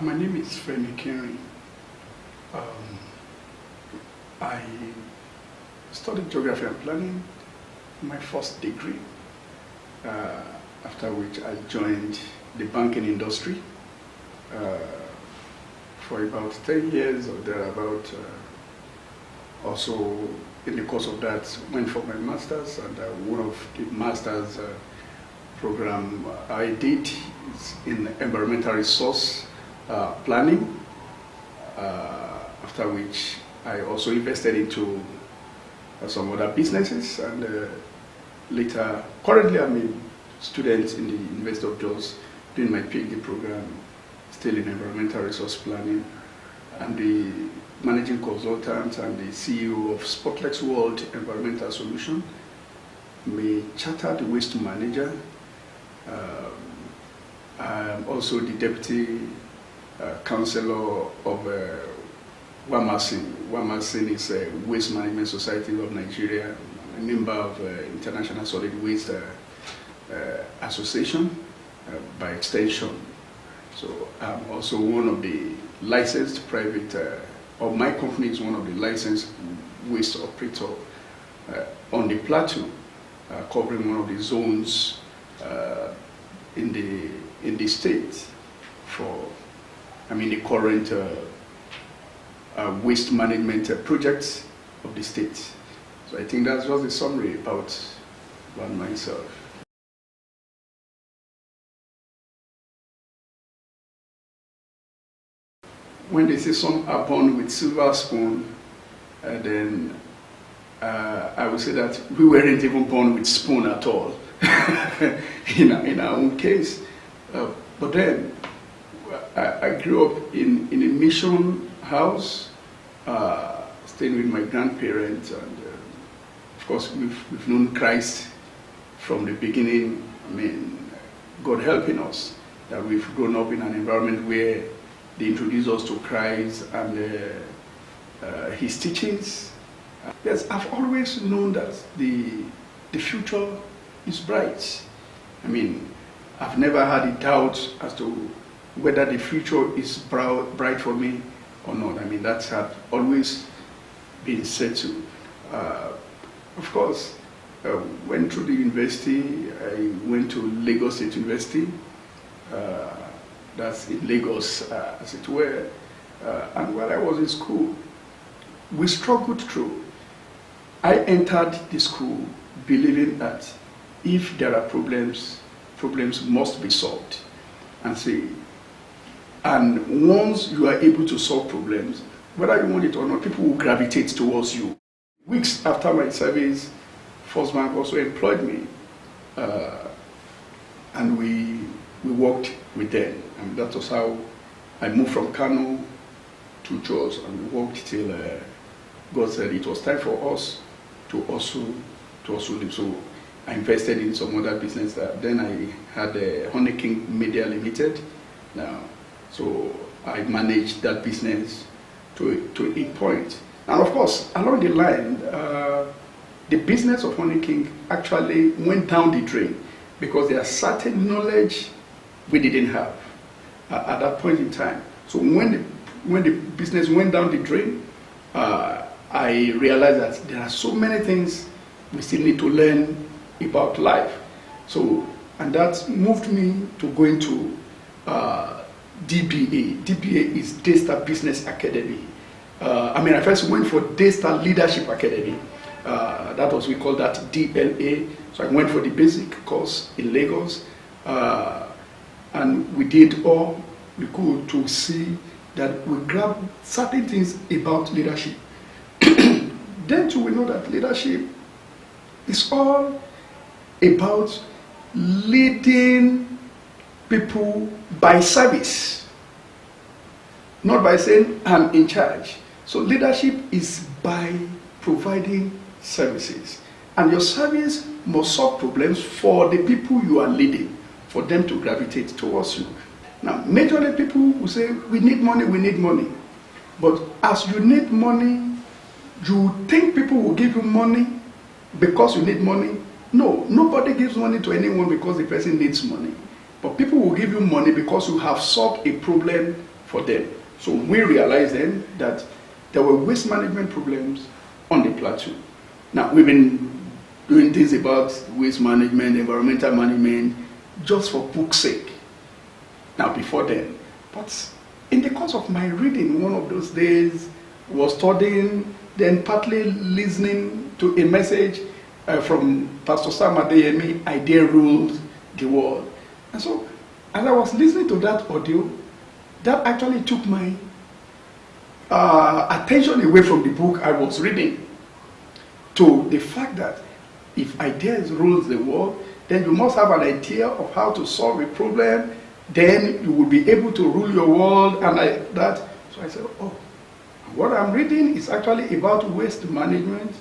My name is Femi Ikinrin. I studied geography and planning, my first degree, after which I joined the banking industry for about 10 years or thereabout. Also, in the course of that, went for my master's, and one of the master's program I did is in environmental resource planning, after which I also invested into some other businesses, and later, currently I'm a student in the University of Jos doing my PhD program, still in environmental resource planning, and the managing consultant and the CEO of Spotless World Environmental Solution, a chartered waste manager. I'm also the deputy councillor of WAMASIN. WAMASIN is a Waste Management Society of Nigeria, a member of International Solid Waste Association by extension. So I'm also one of the licensed private, or my company is one of the licensed waste operator on the plateau, covering one of the zones in the state for, the current waste management projects of the state. So I think that's just a summary about myself. When they say some are born with silver spoon, then I would say that we weren't even born with spoon at all in our own case. But then I grew up in a mission house, staying with my grandparents, and of course we've known Christ from the beginning. God helping us that we've grown up in an environment where they introduced us to Christ and his teachings. Yes, I've always known that the future is bright. I've never had a doubt as to whether the future is bright for me or not. That had always been said to. Of course, went through the university. I went to Lagos State University. That's in Lagos, as it were. And while I was in school, we struggled through. I entered the school believing that if there are problems must be solved. And once you are able to solve problems, whether you want it or not, people will gravitate towards you. Weeks after my service, First Bank also employed me, and we worked with them. And that was how I moved from Kano to Jos, and we worked till God said it was time for us to also live. So I invested in some other business. Then I had Honey King Media Limited now. So I managed that business to a point. And of course, along the line, the business of Honey King actually went down the drain because there are certain knowledge we didn't have at that point in time. So when the business went down the drain, I realized that there are so many things we still need to learn about life. And that moved me to go into DBA. DBA is Daystar Business Academy. I first went for Daystar Leadership Academy. That was, we call that DLA. So I went for the basic course in Lagos. And we did all we could to see that we grabbed certain things about leadership. Then too, we know that leadership is all about leading people by service, not by saying I'm in charge. So leadership is by providing services, and your service must solve problems for the people you are leading, for them to gravitate towards you. Now, majorly people will say, we need money. But as you need money, you think people will give you money because you need money? No, nobody gives money to anyone because the person needs money. But people will give you money because you have solved a problem for them. So we realized then that there were waste management problems on the plateau. Now, we've been doing things about waste management, environmental management, just for book's sake. Now, before then. But in the course of my reading, one of those days, was studying, then partly listening to a message from Pastor Sam Adeyemi, Idea Rules the World. And so, as I was listening to that audio, that actually took my attention away from the book I was reading to the fact that if ideas rules the world, then you must have an idea of how to solve a problem, then you will be able to rule your world, and like that. So I said, oh, what I'm reading is actually about waste management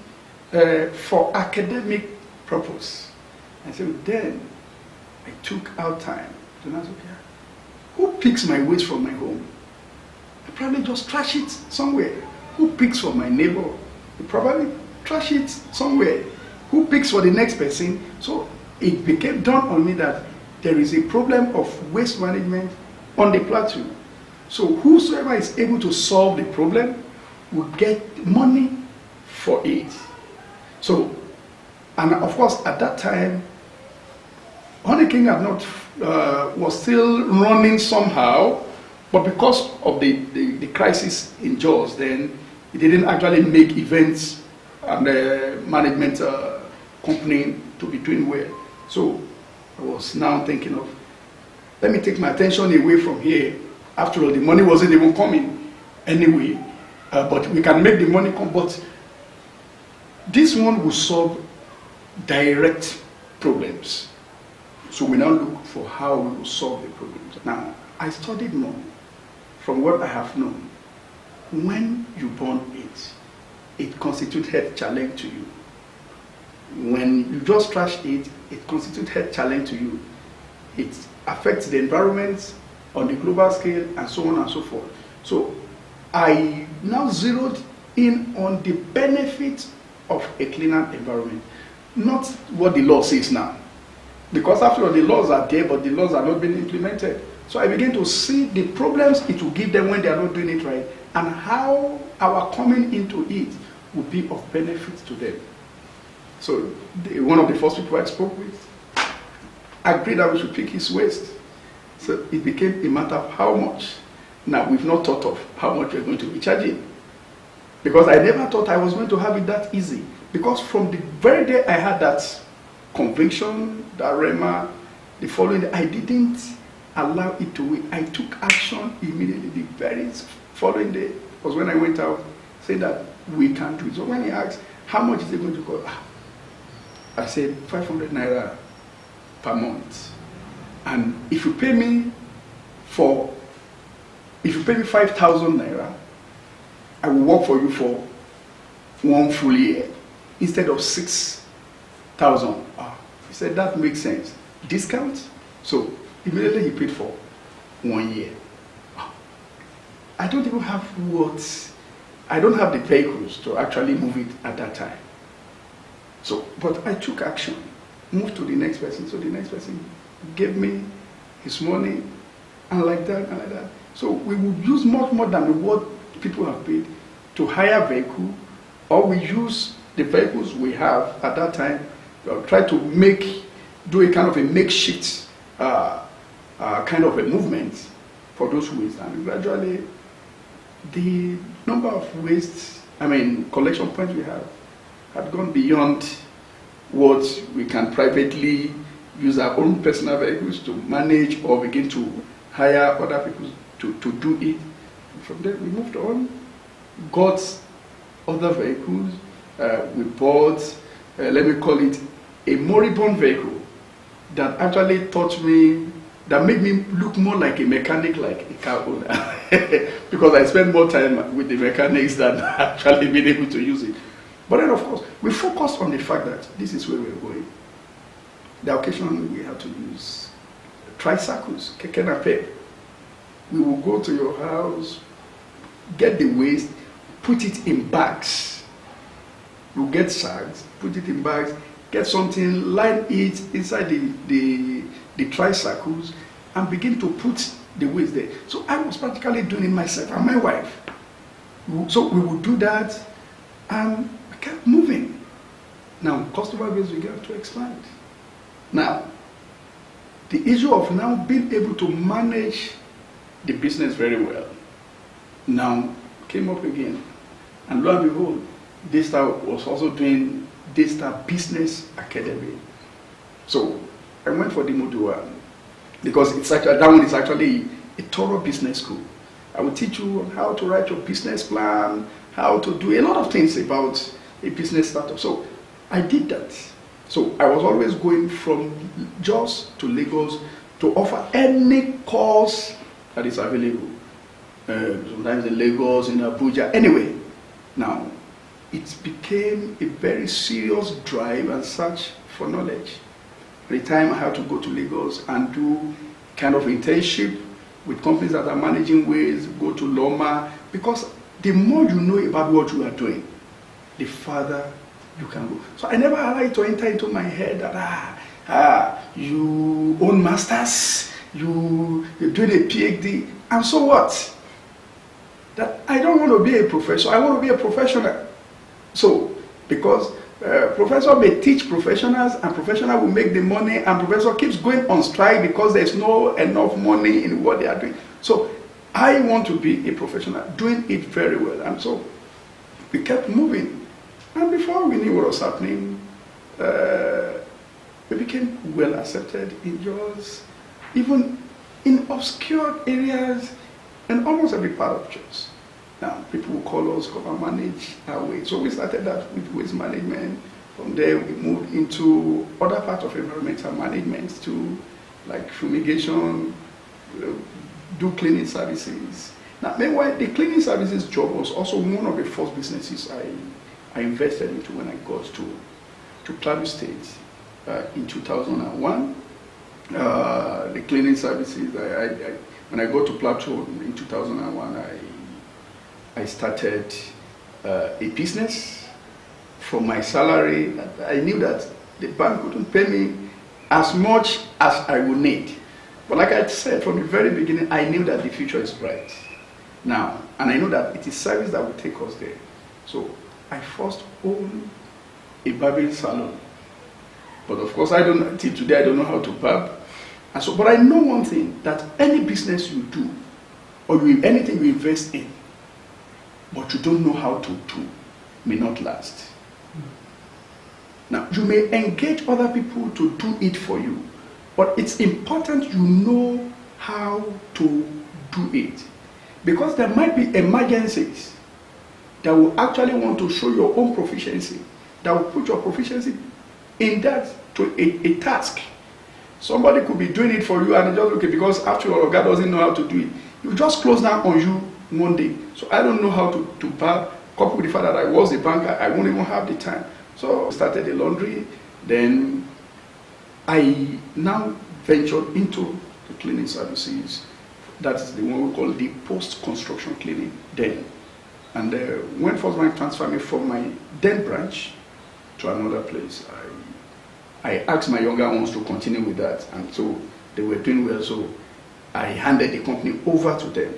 for academic purpose. And so then I took out time to ask, okay, who picks my waste from my home? I probably just trash it somewhere. Who picks for my neighbor? I probably trash it somewhere. Who picks for the next person? So it became dawned on me that there is a problem of waste management on the plateau. So whosoever is able to solve the problem will get money for it. So, and of course at that time, Honey King had not was still running somehow, but because of the crisis in Jaws, then it didn't actually make events and the management company to be doing well. So I was now thinking of, let me take my attention away from here. After all, the money wasn't even coming anyway, but we can make the money come. But this one will solve direct problems. So we now look for how we will solve the problems. Now, I studied more from what I have known. When you burn it constitutes health challenge to you. When you just trash it constitutes health challenge to you. It affects the environment on the global scale and so on and so forth. So I now zeroed in on the benefits of a cleaner environment, not what the law says now. Because after all, the laws are there, but the laws are not being implemented. So I began to see the problems it will give them when they are not doing it right, and how our coming into it will be of benefit to them. So one of the first people I spoke with agreed that we should pick his waste. So it became a matter of how much. Now, we've not thought of how much we're going to be charging. Because I never thought I was going to have it that easy. Because from the very day I had that conviction, that rema, the following day, I didn't allow it to wait. I took action immediately. The very following day was when I went out, said that we can do it. So when he asked, how much is it going to cost? I said, 500 naira per month. And if you pay me 5,000 naira, I will work for you for 1 full year instead of 6,000. He said, that makes sense. Discount? So immediately he paid for 1 year. I don't even have I don't have the vehicles to actually move it at that time. So, but I took action, moved to the next person. So the next person gave me his money, and like that, and like that. So we would use much more than what people have paid to hire a vehicle, or we use the vehicles we have at that time, try to do a kind of a makeshift kind of a movement for those wastes. And gradually, the number of collection points we have had gone beyond what we can privately use our own personal vehicles to manage, or begin to hire other people to do it. From there, we moved on, got other vehicles. We bought, let me call it, a moribund vehicle that actually taught me, that made me look more like a mechanic, like a car owner. Because I spent more time with the mechanics than actually being able to use it. But then, of course, we focused on the fact that this is where we're going. The occasion we have to use tricycles, keke napep. We will go to your house, get the waste, put it in bags. We'll get sacks, put it in bags, get something, line it inside the tricycles, and begin to put the waste there. So I was practically doing it myself and my wife. So we would do that, and we kept moving. Now, customer base began to expand. Now, the issue of now being able to manage the business very well now came up again. And lo and behold, Daystar was also doing Daystar Business Academy. So I went for the module 1 because it's actually, that one is actually a thorough business school. I will teach you how to write your business plan, how to do a lot of things about a business startup. So I did that. So I was always going from Jos to Lagos to offer any course that is available. Sometimes in Lagos, in Abuja, anyway. Now, it became a very serious drive and search for knowledge. At the time, I had to go to Lagos and do kind of internship with companies that are managing ways, go to Loma, because the more you know about what you are doing, the further you can go. So I never allowed it to enter into my head that you own masters, you're doing a PhD, and so what? That I don't want to be a professor, I want to be a professional. So, because professor may teach professionals, and professional will make the money, and professor keeps going on strike because there's no enough money in what they are doing. So I want to be a professional, doing it very well. And so we kept moving. And before we knew what was happening, we became well accepted in Jos, even in obscure areas, and almost every part of Jos. Now, people will call us, come and manage our waste. So we started that with waste management. From there, we moved into other parts of environmental management too, like fumigation, do cleaning services. Now, meanwhile, the cleaning services job was also one of the first businesses I invested into when I got to Plateau State in 2001. The cleaning services, when I got to Plateau in 2001, I started a business. From my salary, I knew that the bank couldn't pay me as much as I would need. But like I said from the very beginning, I knew that the future is bright. Now, and I know that it is service that will take us there. So I first owned a barbering salon. But of course, till today, I don't know how to barb. And so, but I know one thing, that any business you do, or anything you invest in, but you don't know how to do, may not last. Now, you may engage other people to do it for you, but it's important you know how to do it. Because there might be emergencies that will actually want to show your own proficiency, that will put your proficiency in that to a task. Somebody could be doing it for you and just okay, because after all, God doesn't know how to do it. You just close down on you one day. So I don't know how to barb, coupled with the fact that I was a banker, I won't even have the time. So I started a laundry, then I now ventured into the cleaning services. That is the one we call the post-construction cleaning then. And when First Bank transferred me from my then branch to another place, I asked my younger ones to continue with that, and so they were doing well, so I handed the company over to them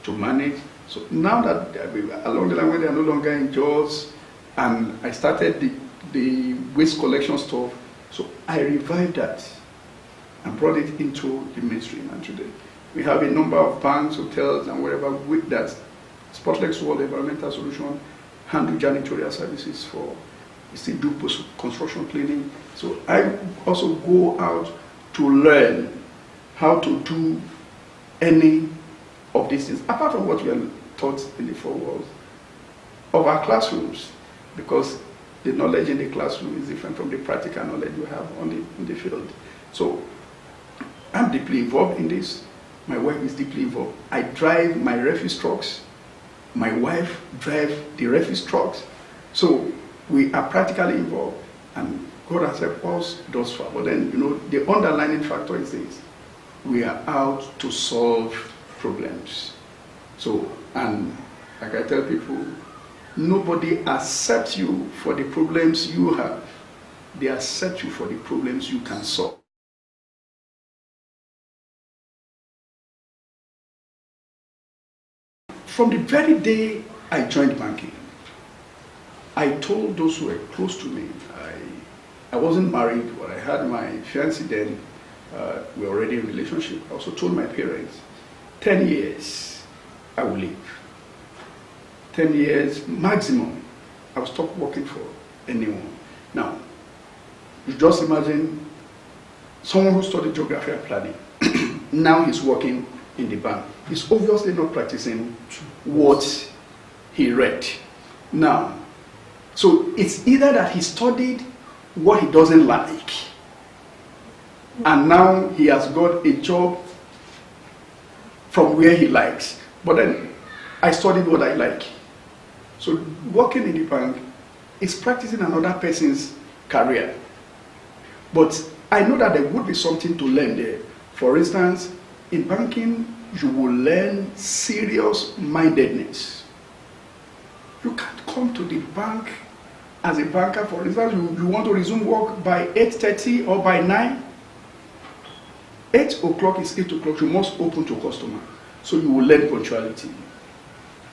to manage. So now that along the line when they are no longer in Jos, and I started the waste collection stuff, so I revived that and brought it into the mainstream. And today we have a number of banks, hotels, and wherever with that Spotless World Environmental Solution handle janitorial services for. We still do post-construction cleaning. So I also go out to learn how to do any of these things, apart from what we are taught in the 4 walls of our classrooms, because the knowledge in the classroom is different from the practical knowledge we have in the field. So I'm deeply involved in this. My wife is deeply involved. I drive my refuse trucks. My wife drives the refuse trucks. So we are practically involved, and God has helped us thus far. But then, the underlying factor is this: we are out to solve problems. So, and like I tell people, nobody accepts you for the problems you have. They accept you for the problems you can solve. from the very day I joined banking, I told those who were close to me, I wasn't married, but I had my fiancée then, we were already in a relationship. I also told my parents, 10 years, I will leave. 10 years maximum, I will stop working for anyone. Now, you just imagine someone who studied geography and planning, now he's working in the bank. He's obviously not practicing what he read. Now, so it's either that he studied what he doesn't like, and now he has got a job from where he likes. But then I studied what I like. So working in the bank is practicing another person's career. But I know that there would be something to learn there. For instance, in banking, you will learn serious mindedness. You can't come to the bank as a banker, for instance, you want to resume work by 8:30 or by 9. 8 o'clock is 8 o'clock, you must open to customer. So you will learn punctuality.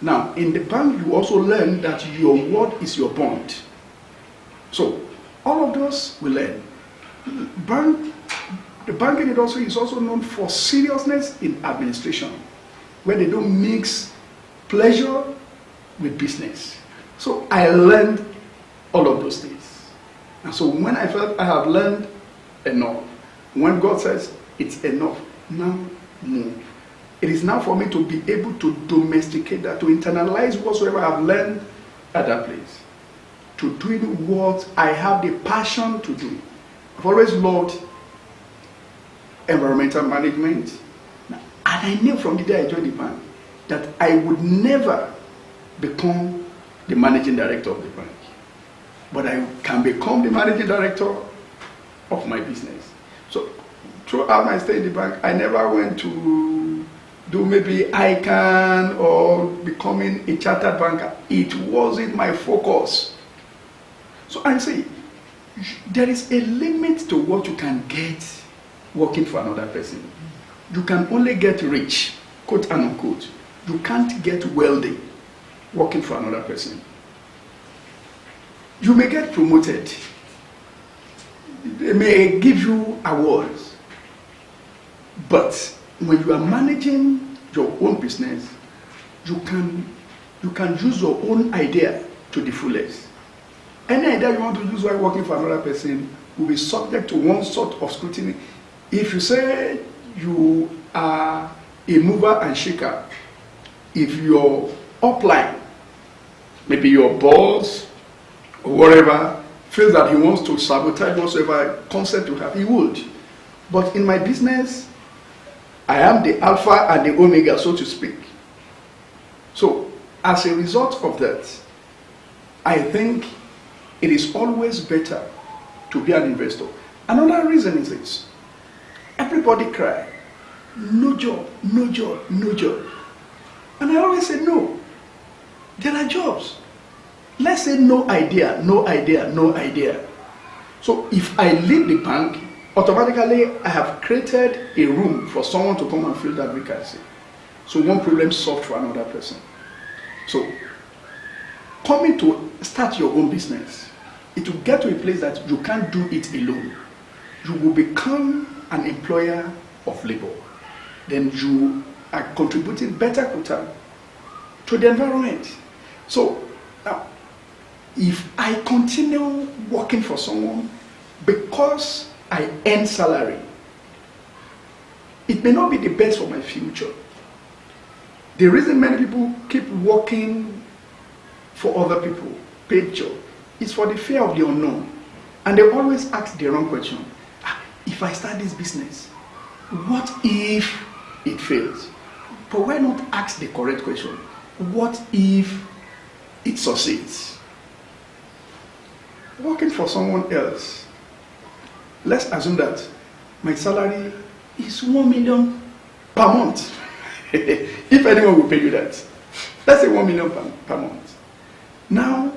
Now, in the bank, you also learn that your word is your bond. So, all of those we learn. The banking industry is also known for seriousness in administration, where they don't mix pleasure with business. So I learned all of those things. And so when I felt I have learned enough, when God says it's enough, now move. It is now for me to be able to domesticate that, to internalize whatsoever I've learned at that place, to do what I have the passion to do. I've always loved environmental management, and I knew from the day I joined the bank that I would never become the managing director of the bank, but I can become the managing director of my business. So throughout my stay in the bank, I never went to do maybe ICANN or becoming a chartered banker. It wasn't my focus. So I say, there is a limit to what you can get working for another person. You can only get rich, quote and unquote. You can't get wealthy working for another person. You may get promoted. They may give you awards. But when you are managing your own business, you can use your own idea to the fullest. Any idea you want to use while working for another person will be subject to one sort of scrutiny. If you say you are a mover and shaker, if your upline, maybe your boss or whatever, feels that he wants to sabotage whatsoever concept you have, he would. But in my business, I am the alpha and the omega, so to speak. So, as a result of that, I think it is always better to be an investor. Another reason is this. Everybody cry, no job, no job, no job. And I always say no. There are jobs. Let's say no idea, no idea, no idea. So if I leave the bank, automatically I have created a room for someone to come and fill that vacancy. So one problem solved for another person. So coming to start your own business, it will get to a place that you can't do it alone. You will become an employer of labor. Then you are contributing better quota to the environment. So now, if I continue working for someone because I earn salary, it may not be the best for my future. The reason many people keep working for other people, paid job, is for the fear of the unknown. And they always ask the wrong question. If I start this business, what if it fails? But why not ask the correct question? What if it succeeds? Working for someone else, let's assume that my salary is 1 million per month. If anyone will pay you that, let's say 1 million per month. Now,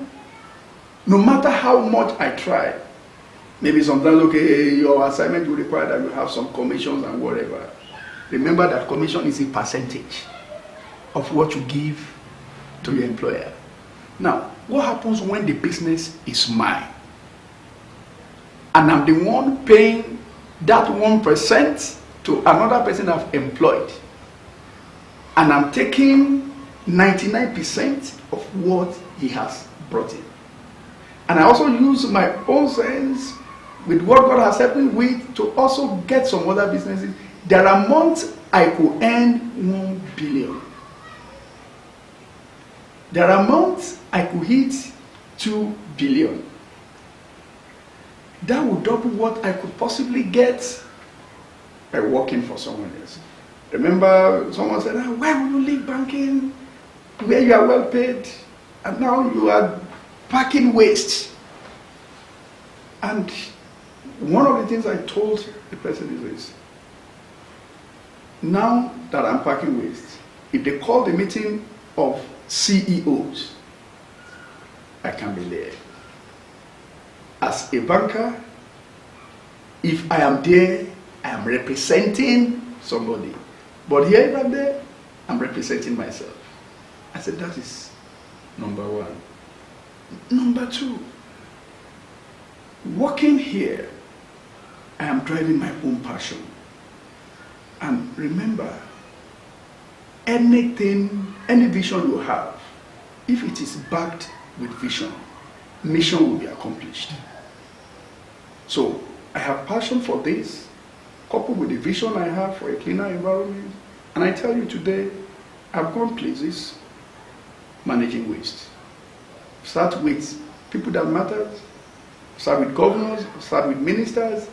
no matter how much I try, maybe sometimes, okay, your assignment will require that you have some commissions and whatever. Remember that commission is a percentage. of what you give to your employer. Now, what happens when the business is mine? And I'm the one paying that 1% to another person I've employed. And I'm taking 99% of what he has brought in. And I also use my own sense with what God has helped me with to also get some other businesses. There are months I could earn 1 billion. There are months I could hit 2 billion. That would double what I could possibly get by working for someone else. Remember, someone said, why will you leave banking where you are well paid and now you are packing waste? And one of the things I told the person is this: now that I'm packing waste, if they call the meeting of CEOs, I can be there. As a banker, if I am there, I am representing somebody. But here if I'm there, I'm representing myself. I said that is number one. Number two, working here, I am driving my own passion. And remember, anything, any vision you have, if it is backed with vision, mission will be accomplished. So I have passion for this, coupled with the vision I have for a cleaner environment. And I tell you today, I've gone places managing waste. Start with people that matter, start with governors, start with ministers.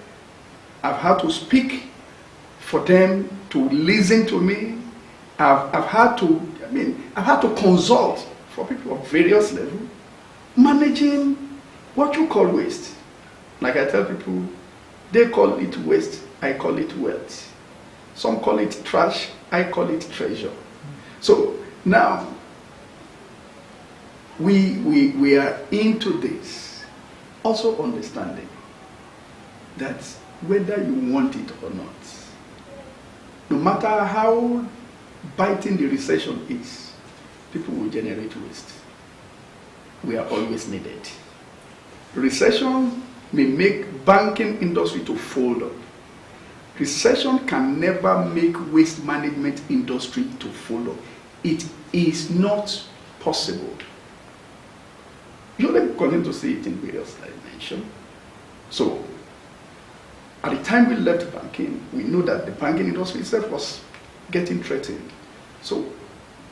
I've had to speak for them to listen to me. I've had to consult for people of various levels, managing what you call waste. Like I tell people, they call it waste, I call it wealth. Some call it trash, I call it treasure. So now, we are into this, also understanding that whether you want it or not, no matter how biting the recession is, people will generate waste. We are always needed. Recession may make banking industry to fold up. Recession can never make waste management industry to fold up. It is not possible. You only continue to see it in various dimensions. So, at the time we left banking, we knew that the banking industry itself was getting threatened. So,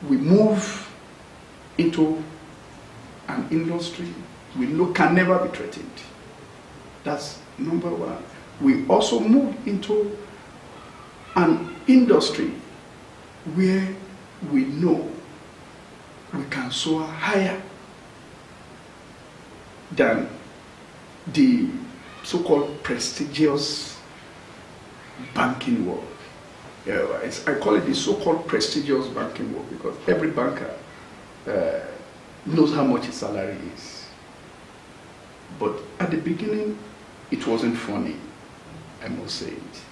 we move into an industry we know can never be threatened. That's number one. We also moved into an industry where we know we can soar higher than the so-called prestigious banking world. I call it the so-called prestigious banking world because every banker knows how much his salary is. But at the beginning, it wasn't funny, I must say it.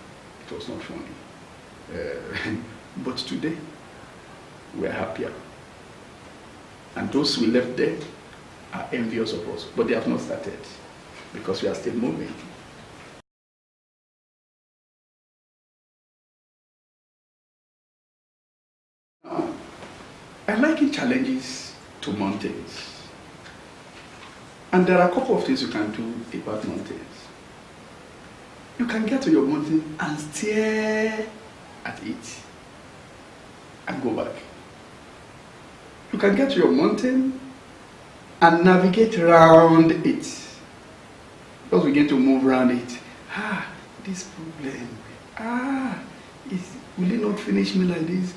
It was not funny. But today, we're happier. And those we left there are envious of us, but they have not started because we are still moving. Now, I liken challenges to mountains. And there are a couple of things you can do about mountains. You can get to your mountain and stare at it and go back. You can get to your mountain and navigate around it. Just begin to move around it. This problem. Will it not finish me like this?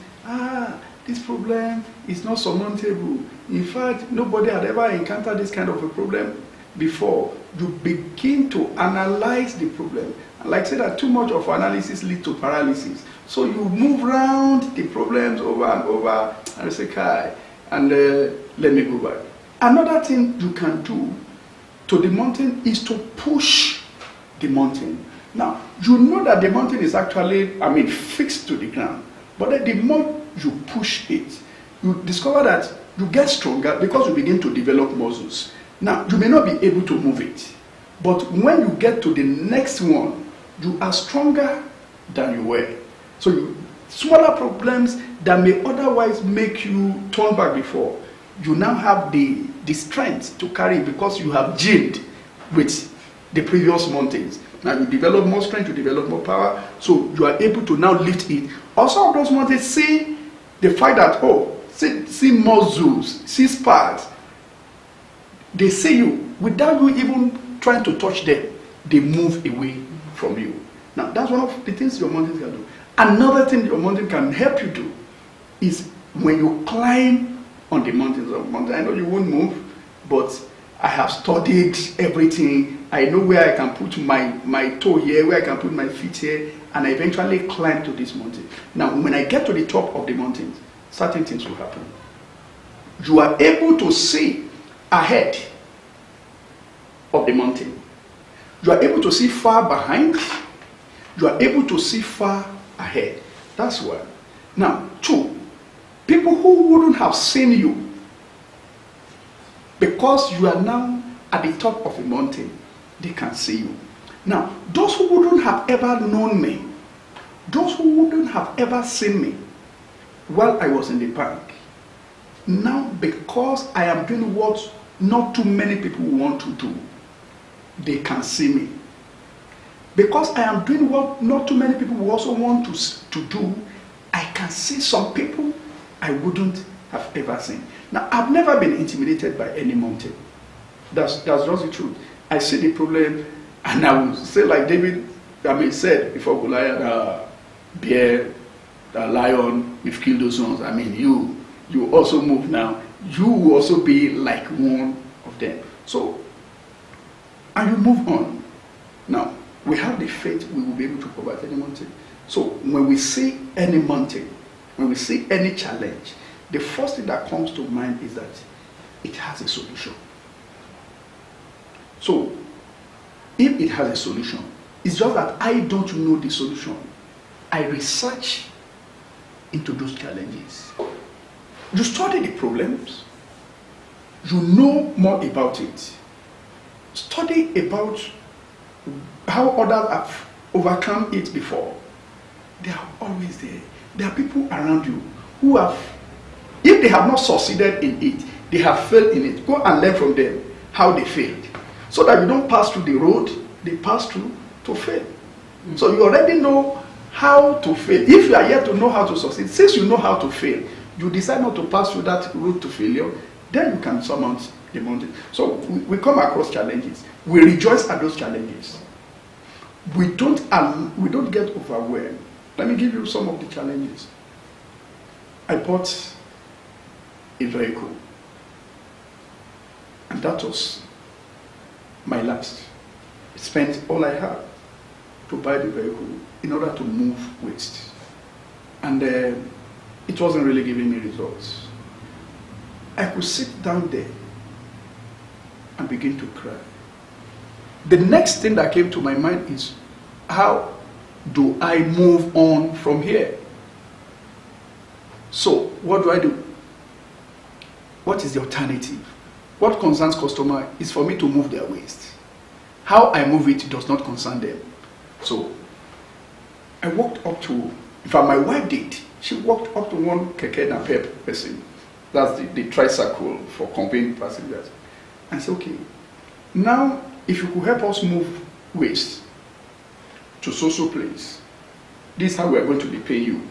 This problem is not surmountable. In fact, nobody had ever encountered this kind of a problem before. You begin to analyze the problem. And like I said, that too much of analysis leads to paralysis. So you move around the problems over and over and say, Kai, and let me go back. Another thing you can do to the mountain is to push the mountain. Now, you know that the mountain is actually, fixed to the ground. But the more you push it, you discover that you get stronger because you begin to develop muscles. Now, you may not be able to move it, but when you get to the next one, you are stronger than you were. So smaller problems that may otherwise make you turn back before, you now have the strength to carry because you have gymmed with the previous mountains. Now you develop more strength, you develop more power, so you are able to now lift it. Also, of those mountains, see the fact that, see muscles, see sparks. They see you without you even trying to touch them. They move away from you. Now, that's one of the things your mountains can do. Another thing your mountain can help you do is when you climb on the mountains of mountain. I know you won't move, but I have studied everything. I know where I can put my toe here, where I can put my feet here, and I eventually climb to this mountain. Now, when I get to the top of the mountains, certain things will happen. You are able to see ahead of the mountain. You are able to see far behind. You are able to see far ahead. That's one. Now, two, people who wouldn't have seen you because you are now at the top of a mountain, they can see you. Now, those who wouldn't have ever known me, those who wouldn't have ever seen me while I was in the bank, now because I am doing what not too many people want to do, they can see me. Because I am doing what not too many people will also want to do, I can see some people I wouldn't have ever seen. Now, I've never been intimidated by any mountain. That's just the truth. I see the problem, and I will say like David said before Goliath, bear, lion, we've killed those ones. You also move now. You will also be like one of them. So, and you move on. Now, we have the faith we will be able to provide any mountain. So, when we see any mountain, when we see any challenge, the first thing that comes to mind is that it has a solution. So, if it has a solution, it's just that I don't know the solution. I research into those challenges. You study the problems. You know more about it. Study about how others have overcome it before. They are always there. There are people around you who have, if they have not succeeded in it, they have failed in it. Go and learn from them how they failed. So that you don't pass through the road, they pass through to fail. So you already know how to fail. If you are yet to know how to succeed, since you know how to fail, you decide not to pass through that route to failure, then you can surmount the mountain. So we come across challenges. We rejoice at those challenges. We don't get overwhelmed. Let me give you some of the challenges. I bought a vehicle, and that was my last. I spent all I had to buy the vehicle in order to move waste. And it wasn't really giving me results. I could sit down there and begin to cry. The next thing that came to my mind is, how do I move on from here? So, what do I do? What is the alternative? What concerns customer is for me to move their waste. How I move it does not concern them. So, I walked up to, in fact my wife did, she walked up to one keke napep person. That's the tricycle for conveying passengers. And said, okay, now if you could help us move waste to social place, this is how we're going to be paying you.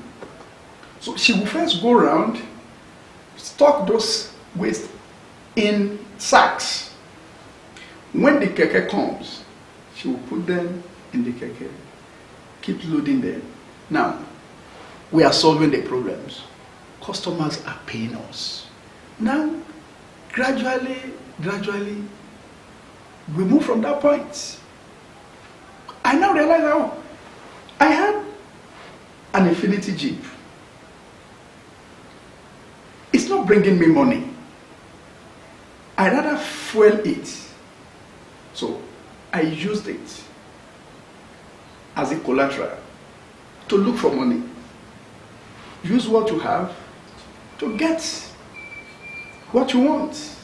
So she will first go around, stock those waste in sacks. When the keke comes, she will put them in the keke, keep loading them. Now, we are solving the problems. Customers are paying us. Now, gradually, we move from that point. I now realize how I had an Infinity Jeep. It's not bringing me money. I rather fuel it. So I used it as a collateral to look for money. Use what you have to get what you want.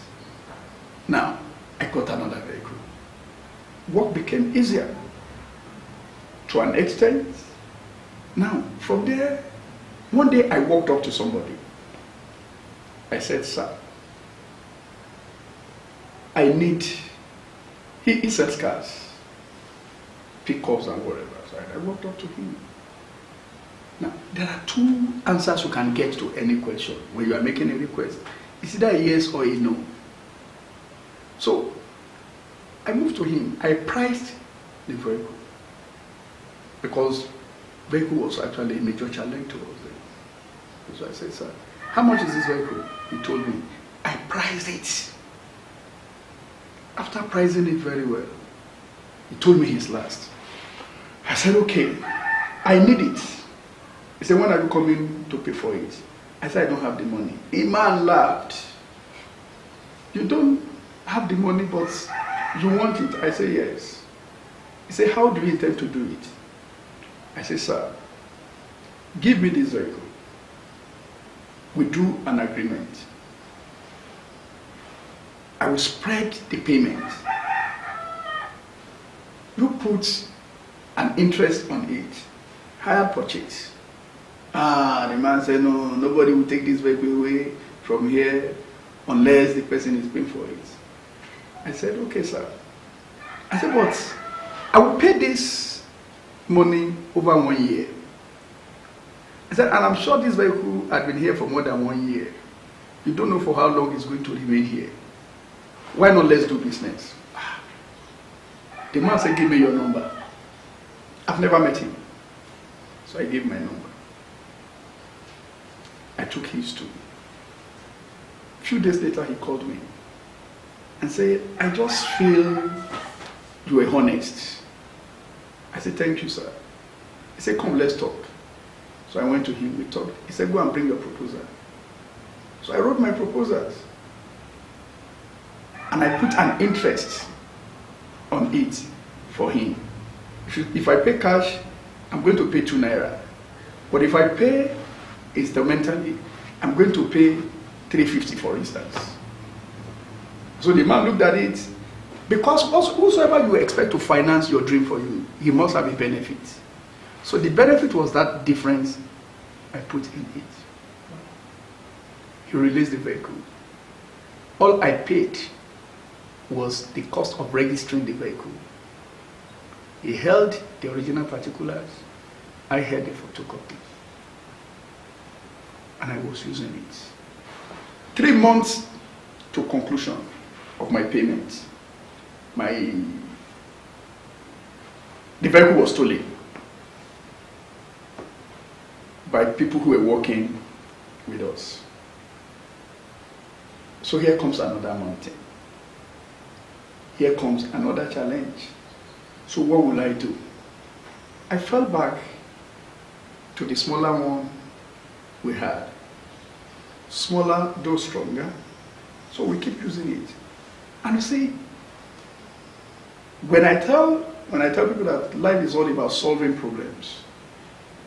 Now, I got another vehicle. Work became easier to an extent. Now, from there, one day I walked up to somebody. I said, sir, I need, he sells cars, pickups and whatever. So I walked up to him. Now, there are two answers you can get to any question when you are making a request. It's either a yes or a no. So, I moved to him. I priced the vehicle because vehicle was actually a major challenge to us. So I said, sir, how much is this vehicle? He told me. I priced it. After pricing it very well, he told me his last. I said, okay, I need it. He said, when are you coming to pay for it? I said, I don't have the money. A man laughed. You don't have the money, but you want it? I said, yes. He said, how do you intend to do it? I said, sir, give me this vehicle. We do an agreement. I will spread the payment. You put an interest on it. Hire purchase. The man said, no, nobody will take this vehicle away from here unless the person is paying for it. I said, okay, sir. I said, but I will pay this money over 1 year. I said, and I'm sure this vehicle had been here for more than 1 year. You don't know for how long it's going to remain here. Why not let's do business? The man said, give me your number. I've never met him. So I gave my number. I took his too. A few days later, he called me and said, I just feel you were honest. I said, thank you, sir. He said, come, let's talk. So I went to him, we talked. He said, go and bring your proposal. So I wrote my proposals. And I put an interest on it for him. If I pay cash, I'm going to pay 2 naira. But if I pay instrumentally, I'm going to pay 350, for instance. So the man looked at it. Because whosoever you expect to finance your dream for you, he must have a benefit. So the benefit was that difference I put in it. He released the vehicle. All I paid was the cost of registering the vehicle. He held the original particulars. I held the photocopy. And I was using it. 3 months to conclusion of my payment. The vehicle was stolen by people who were working with us. So here comes another mountain. Here comes another challenge. So what will I do? I fell back to the smaller one we had. Smaller, though stronger. So we keep using it. And you see, when I tell people that life is all about solving problems,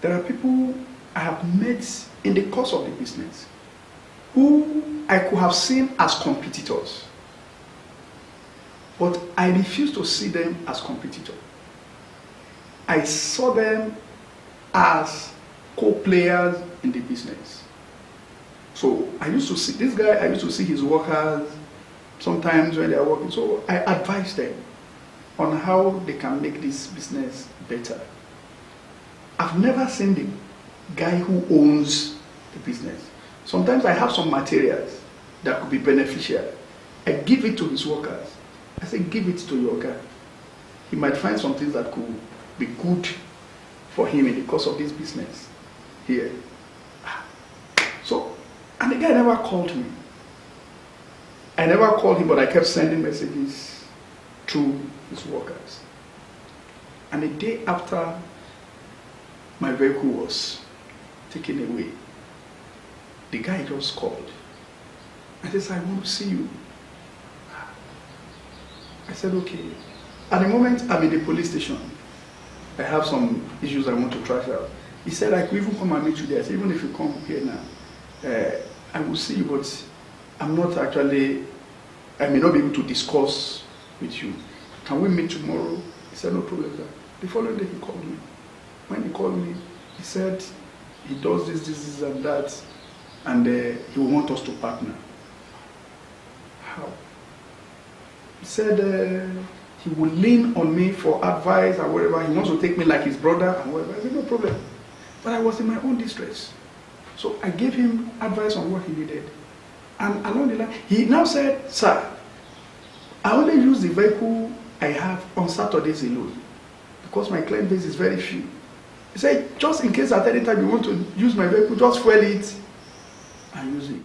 there are people I have met in the course of the business who I could have seen as competitors. But I refuse to see them as competitors. I saw them as co-players in the business. So I used to see this guy, I used to see his workers sometimes when they are working. So I advise them on how they can make this business better. I've never seen the guy who owns the business. Sometimes I have some materials that could be beneficial. I give it to his workers. I say, give it to your guy. He might find some things that could be good for him in the course of this business here. So, and the guy never called me. I never called him, but I kept sending messages to his workers. And the day after my vehicle was taken away, the guy just called. I said, I want to see you. I said, okay. At the moment, I'm in the police station. I have some issues I want to trash out. He said, I could even come and meet you there. I said, even if you come here now, I will see you, but I'm not actually, I may not be able to discuss with you. Can we meet tomorrow? He said, no problem, sir. The following day he called me. When he called me, he said he does this and that, and he will want us to partner. How? He said he will lean on me for advice or whatever. He wants to take me like his brother and whatever. I said, no problem. But I was in my own distress. So I gave him advice on what he needed. And along the line, he now said, sir, I only use the vehicle I have on Saturdays alone because my client base is very few. He said, just in case at any time you want to use my vehicle, just fuel it and use it.